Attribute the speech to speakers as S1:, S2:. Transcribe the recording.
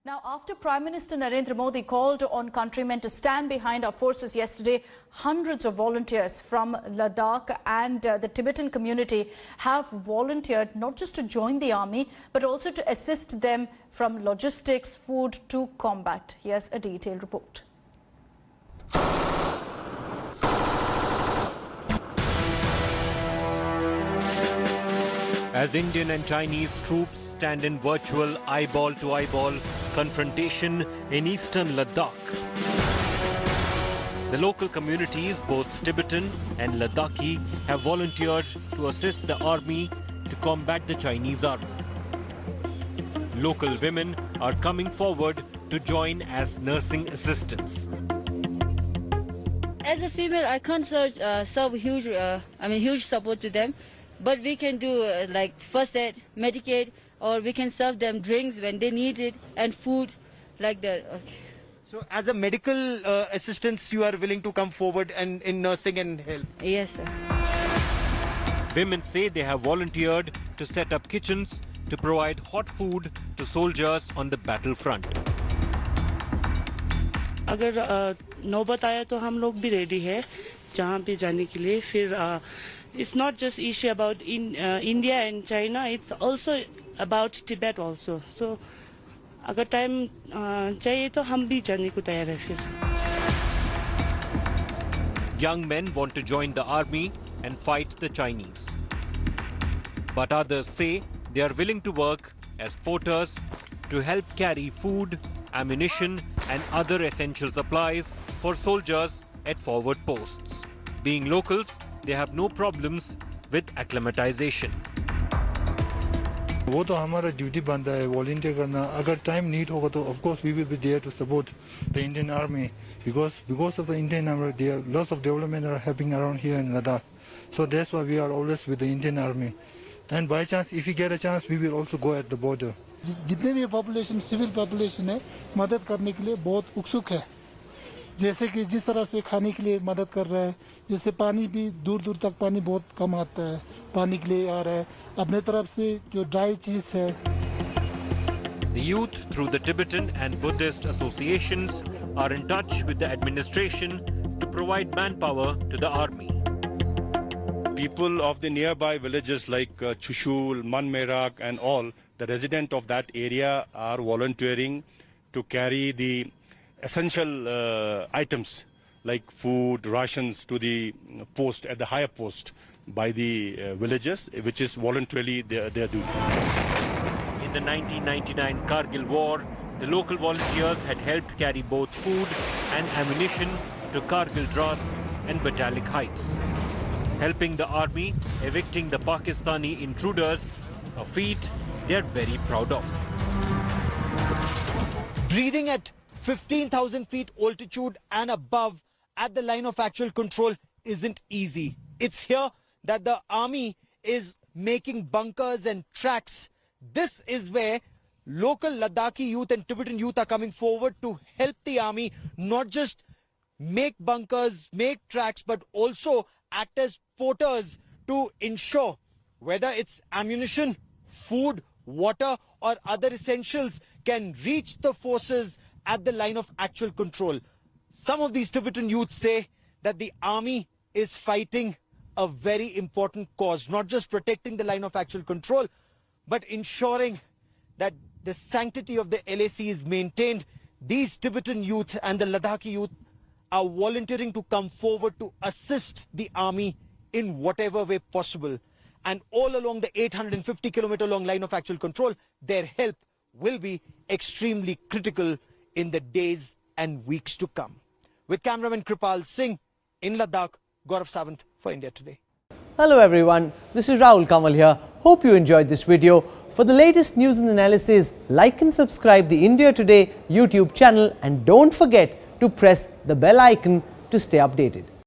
S1: Now, after Prime Minister Narendra Modi called on countrymen to stand behind our forces yesterday, hundreds of volunteers from Ladakh and the Tibetan community have volunteered not just to join the army, but also to assist them from logistics, food to combat. Here's a detailed report.
S2: As Indian and Chinese troops stand in virtual eyeball-to-eyeball confrontation in eastern Ladakh. The local communities, both Tibetan and Ladakhi, have volunteered to assist the army to combat the Chinese army. Local women are coming forward to join as nursing assistants.
S3: As a female, I can't serve huge support to them. But we can do like first aid, Medicaid, or we can serve them drinks when they need it and food like that. Okay.
S4: So as a medical assistance, you are willing to come forward and in nursing and help?
S3: Yes, sir.
S2: Women say they have volunteered to set up kitchens to provide hot food to soldiers on the battlefront.
S5: अगर नौबत आया तो हम लोग भी ready है जहाँ पे जाने के लिए फिर it's not just issue about India and China, it's also about Tibet also. So अगर टाइम चाहिए तो हम भी जाने को तैयार है फिर.
S2: Young men want to join the army and fight the Chinese. But others say they are willing to work as porters to help carry food, ammunition and other essential supplies for soldiers at forward posts. Being locals, they have no problems with acclimatization.
S6: वो तो हमारा duty बनता है volunteer करना अगर time need होगा तो of course we will be there to support the Indian Army because of the Indian Army there lots of development are happening around here in Ladakh, so that's why we are always with the Indian Army, and by chance if we get a chance we will also go at the border.
S7: जितने भी population civil population है मदद करने के लिए बहुत उत्सुक है, जैसे कि जिस तरह से खाने के लिए मदद कर रहा है, जैसे पानी भी दूर दूर तक पानी बहुत कम आता है, पानी के लिए आ रहा है अपने तरफ से जो ड्राई चीज है.
S2: The youth through the Tibetan and Buddhist associations are in touch with the administration to provide manpower to the army.
S8: People of the nearby villages like Chushul, Manmerak and all, the residents of that area are volunteering to carry the essential items like food, rations to the post at the higher post by the villagers, which is voluntarily their duty.
S2: In the 1999 Kargil war, the local volunteers had helped carry both food and ammunition to Kargil Dras and Batalik Heights, helping the army evicting the Pakistani intruders, a feat they are very proud of.
S4: Breathing at 15,000 feet altitude and above at the line of actual control isn't easy. It's here that the army is making bunkers and tracks. This is where local Ladakhi youth and Tibetan youth are coming forward to help the army not just make bunkers, make tracks, but also act as porters to ensure whether it's ammunition, food, water or other essentials can reach the forces at the line of actual control. Some of these Tibetan youth say that the army is fighting a very important cause, not just protecting the line of actual control, but ensuring that the sanctity of the LAC is maintained. These Tibetan youth and the Ladakhi youth are volunteering to come forward to assist the army in whatever way possible. And all along the 850-kilometer long line of actual control, their help will be extremely critical in the days and weeks to come. With cameraman Kripal Singh in Ladakh, Gaurav Sawant for India Today.
S9: Hello everyone, this is Rahul Kamal here. Hope you enjoyed this video. For the latest news and analysis, like and subscribe the India Today YouTube channel and don't forget to press the bell icon to stay updated.